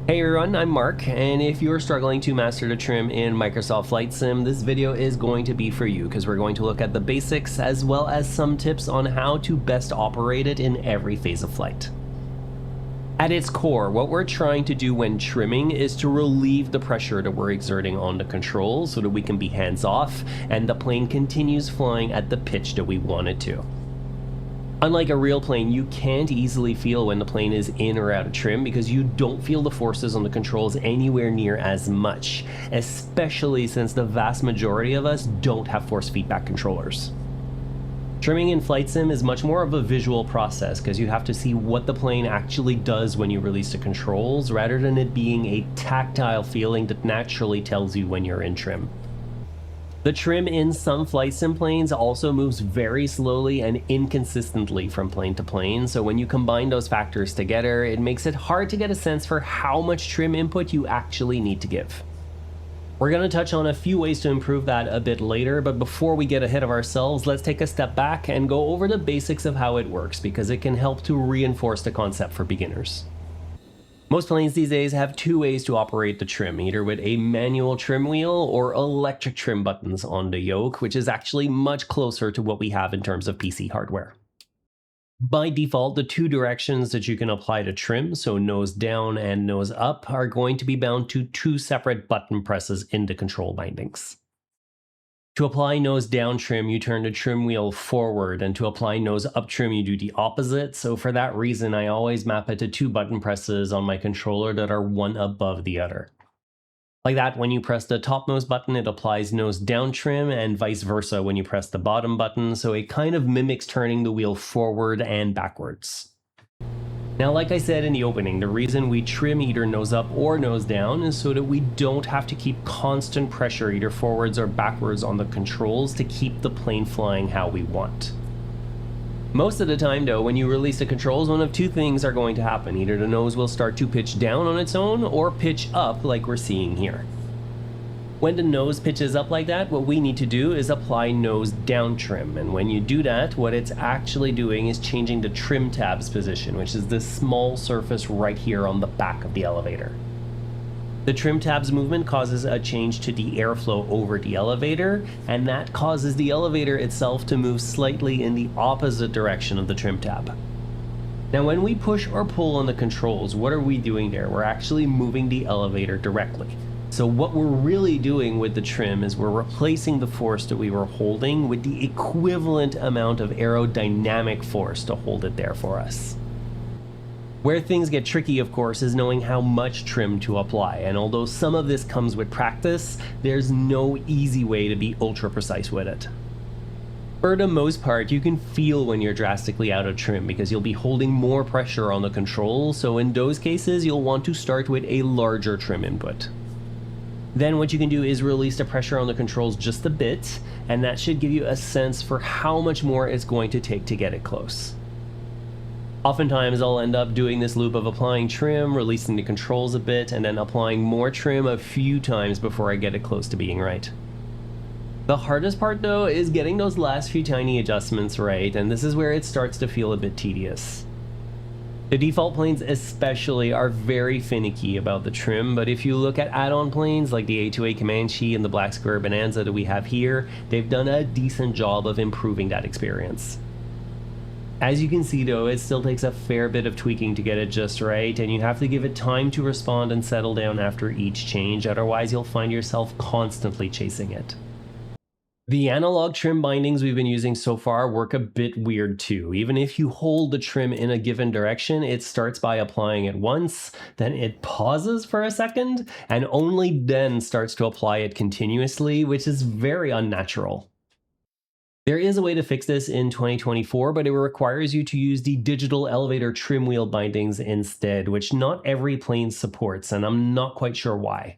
Hey everyone, I'm Mark, and if you're struggling to master the trim in Microsoft Flight Sim, this video is going to be for you because we're going to look at the basics as well as some tips on how to best operate it in every phase of flight. At its core, what we're trying to do when trimming is to relieve the pressure that we're exerting on the controls so that we can be hands off and the plane continues flying at the pitch that we want it to. Unlike a real plane, you can't easily feel when the plane is in or out of trim because you don't feel the forces on the controls anywhere near as much, especially since the vast majority of us don't have force feedback controllers. Trimming in Flight Sim is much more of a visual process because you have to see what the plane actually does when you release the controls rather than it being a tactile feeling that naturally tells you when you're in trim. The trim in some Flight Sim planes also moves very slowly and inconsistently from plane to plane, so when you combine those factors together, it makes it hard to get a sense for how much trim input you actually need to give. We're going to touch on a few ways to improve that a bit later, but before we get ahead of ourselves, let's take a step back and go over the basics of how it works because it can help to reinforce the concept for beginners. Most planes these days have two ways to operate the trim, either with a manual trim wheel or electric trim buttons on the yoke, which is actually much closer to what we have in terms of PC hardware. By default, the two directions that you can apply to trim, so nose down and nose up, are going to be bound to two separate button presses in the control bindings. To apply nose down trim, you turn the trim wheel forward, and to apply nose up trim, you do the opposite. So for that reason, I always map it to two button presses on my controller that are one above the other. Like that, when you press the top nose button, it applies nose down trim, and vice versa when you press the bottom button, so it kind of mimics turning the wheel forward and backwards. Now, like I said in the opening, the reason we trim either nose up or nose down is so that we don't have to keep constant pressure either forwards or backwards on the controls to keep the plane flying how we want. Most of the time though, when you release the controls, one of two things are going to happen. Either the nose will start to pitch down on its own or pitch up like we're seeing here. When the nose pitches up like that, what we need to do is apply nose down trim, and when you do that, what it's actually doing is changing the trim tab's position, which is this small surface right here on the back of the elevator. The trim tab's movement causes a change to the airflow over the elevator, and that causes the elevator itself to move slightly in the opposite direction of the trim tab. Now when we push or pull on the controls, what are we doing there? We're actually moving the elevator directly. So what we're really doing with the trim is we're replacing the force that we were holding with the equivalent amount of aerodynamic force to hold it there for us. Where things get tricky, of course, is knowing how much trim to apply, and although some of this comes with practice, there's no easy way to be ultra precise with it. For the most part, you can feel when you're drastically out of trim because you'll be holding more pressure on the controls, so in those cases you'll want to start with a larger trim input. Then what you can do is release the pressure on the controls just a bit, and that should give you a sense for how much more it's going to take to get it close. Oftentimes I'll end up doing this loop of applying trim, releasing the controls a bit, and then applying more trim a few times before I get it close to being right. The hardest part though is getting those last few tiny adjustments right, and this is where it starts to feel a bit tedious. The default planes especially are very finicky about the trim, but if you look at add-on planes like the A2A Comanche and the Black Square Bonanza that we have here, they've done a decent job of improving that experience. As you can see though, it still takes a fair bit of tweaking to get it just right, and you have to give it time to respond and settle down after each change, otherwise you'll find yourself constantly chasing it. The analog trim bindings we've been using so far work a bit weird too. Even if you hold the trim in a given direction, it starts by applying it once, then it pauses for a second, and only then starts to apply it continuously, which is very unnatural. There is a way to fix this in 2024, but it requires you to use the digital elevator trim wheel bindings instead, which not every plane supports, and I'm not quite sure why.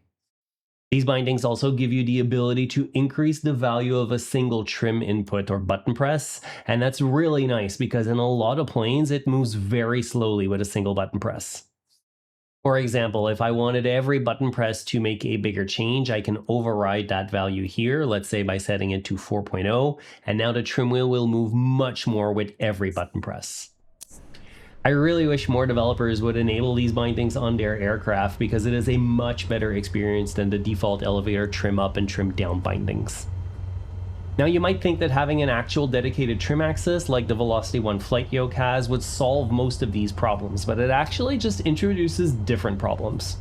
These bindings also give you the ability to increase the value of a single trim input or button press, and that's really nice because in a lot of planes it moves very slowly with a single button press. For example, if I wanted every button press to make a bigger change, I can override that value here, let's say by setting it to 4.0, and now the trim wheel will move much more with every button press. I really wish more developers would enable these bindings on their aircraft because it is a much better experience than the default elevator trim up and trim down bindings. Now you might think that having an actual dedicated trim axis like the Velocity 1 flight yoke has would solve most of these problems, but it actually just introduces different problems.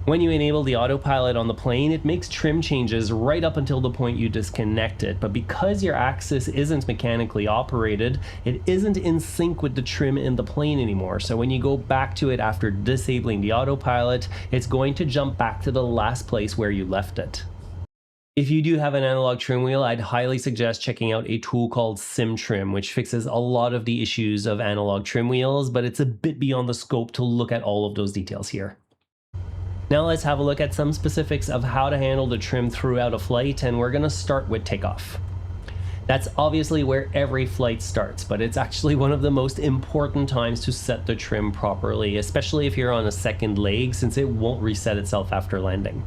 When you enable the autopilot on the plane, it makes trim changes right up until the point you disconnect it, but because your axis isn't mechanically operated, it isn't in sync with the trim in the plane anymore, so when you go back to it after disabling the autopilot, it's going to jump back to the last place where you left it. If you do have an analog trim wheel, I'd highly suggest checking out a tool called SimTrim, which fixes a lot of the issues of analog trim wheels, but it's a bit beyond the scope to look at all of those details here. Now let's have a look at some specifics of how to handle the trim throughout a flight, and we're going to start with takeoff. That's obviously where every flight starts, but it's actually one of the most important times to set the trim properly, especially if you're on a second leg, since it won't reset itself after landing.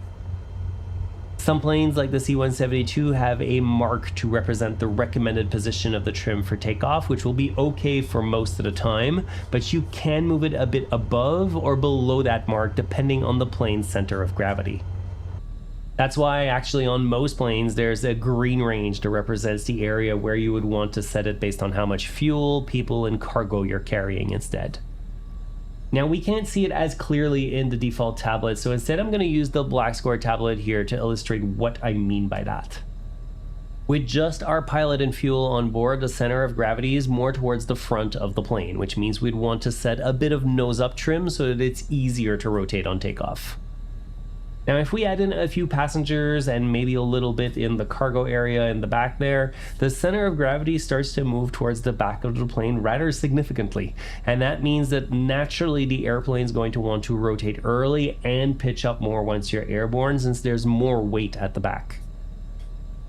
Some planes like the C-172 have a mark to represent the recommended position of the trim for takeoff, which will be okay for most of the time, but you can move it a bit above or below that mark depending on the plane's center of gravity. That's why actually on most planes there's a green range that represents the area where you would want to set it based on how much fuel, people, and cargo you're carrying instead. Now we can't see it as clearly in the default tablet, so instead I'm going to use the black square tablet here to illustrate what I mean by that. With just our pilot and fuel on board, the center of gravity is more towards the front of the plane, which means we'd want to set a bit of nose up trim so that it's easier to rotate on takeoff. Now if we add in a few passengers and maybe a little bit in the cargo area in the back there, the center of gravity starts to move towards the back of the plane rather significantly, and that means that naturally the airplane is going to want to rotate early and pitch up more once you're airborne, since there's more weight at the back.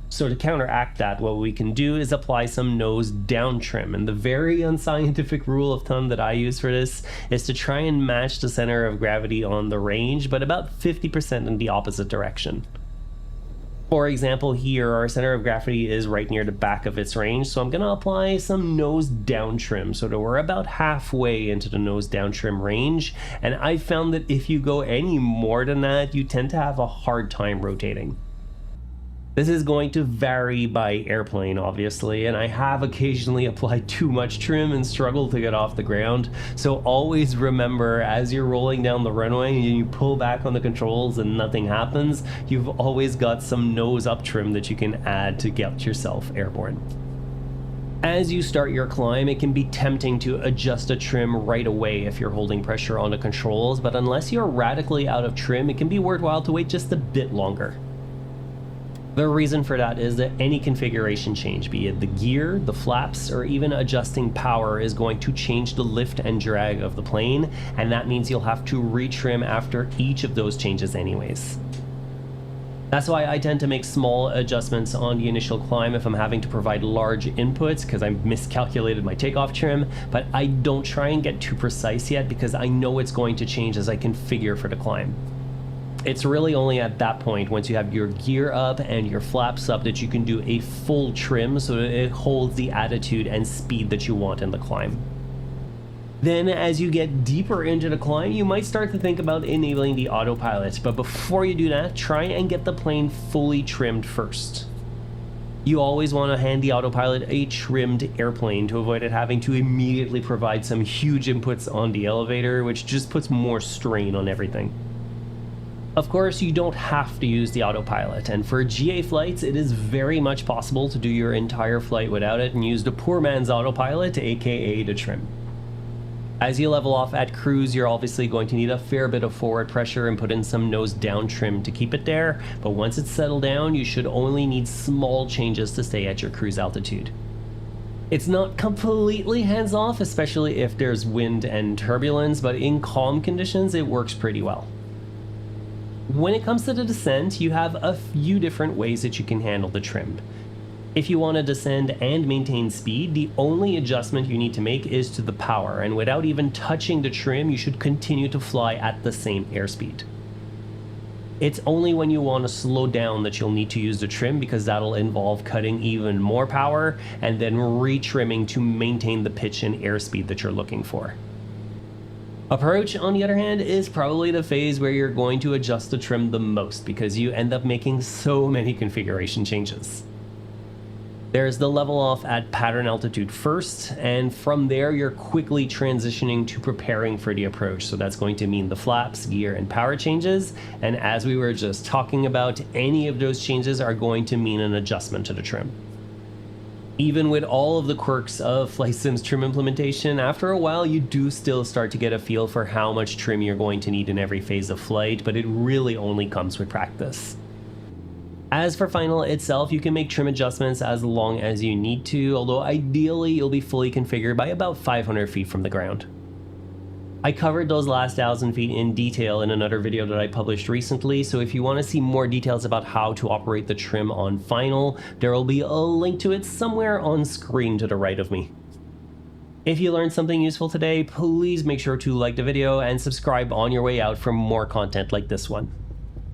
So to counteract that, what we can do is apply some nose down trim, and the very unscientific rule of thumb that I use for this is to try and match the center of gravity on the range, but about 50% in the opposite direction. For example, here our center of gravity is right near the back of its range, so I'm going to apply some nose down trim so that we're about halfway into the nose down trim range, and I found that if you go any more than that, you tend to have a hard time rotating. This is going to vary by airplane, obviously, and I have occasionally applied too much trim and struggled to get off the ground, so always remember, as you're rolling down the runway and you pull back on the controls and nothing happens, you've always got some nose up trim that you can add to get yourself airborne. As you start your climb, it can be tempting to adjust a trim right away if you're holding pressure on the controls, but unless you're radically out of trim, it can be worthwhile to wait just a bit longer. The reason for that is that any configuration change, be it the gear, the flaps, or even adjusting power, is going to change the lift and drag of the plane, and that means you'll have to retrim after each of those changes anyways. That's why I tend to make small adjustments on the initial climb if I'm having to provide large inputs because I miscalculated my takeoff trim, but I don't try and get too precise yet because I know it's going to change as I configure for the climb. It's really only at that point, once you have your gear up and your flaps up, that you can do a full trim so that it holds the attitude and speed that you want in the climb. Then as you get deeper into the climb, you might start to think about enabling the autopilot, but before you do that, try and get the plane fully trimmed first. You always want to hand the autopilot a trimmed airplane to avoid it having to immediately provide some huge inputs on the elevator, which just puts more strain on everything. Of course, you don't have to use the autopilot, and for GA flights, it is very much possible to do your entire flight without it and use the poor man's autopilot, aka the trim. As you level off at cruise, you're obviously going to need a fair bit of forward pressure and put in some nose down trim to keep it there, but once it's settled down, you should only need small changes to stay at your cruise altitude. It's not completely hands-off, especially if there's wind and turbulence, but in calm conditions, it works pretty well. When it comes to the descent, you have a few different ways that you can handle the trim. If you want to descend and maintain speed, the only adjustment you need to make is to the power, and without even touching the trim, you should continue to fly at the same airspeed. It's only when you want to slow down that you'll need to use the trim, because that'll involve cutting even more power and then retrimming to maintain the pitch and airspeed that you're looking for. Approach, on the other hand, is probably the phase where you're going to adjust the trim the most because you end up making so many configuration changes. There's the level off at pattern altitude first, and from there you're quickly transitioning to preparing for the approach. So that's going to mean the flaps, gear, and power changes. And as we were just talking about, any of those changes are going to mean an adjustment to the trim. Even with all of the quirks of Flight Sim's trim implementation, after a while you do still start to get a feel for how much trim you're going to need in every phase of flight, but it really only comes with practice. As for final itself, you can make trim adjustments as long as you need to, although ideally you'll be fully configured by about 500 feet from the ground. I covered those last 1,000 feet in detail in another video that I published recently, so if you want to see more details about how to operate the trim on final, there will be a link to it somewhere on screen to the right of me. If you learned something useful today, please make sure to like the video and subscribe on your way out for more content like this one.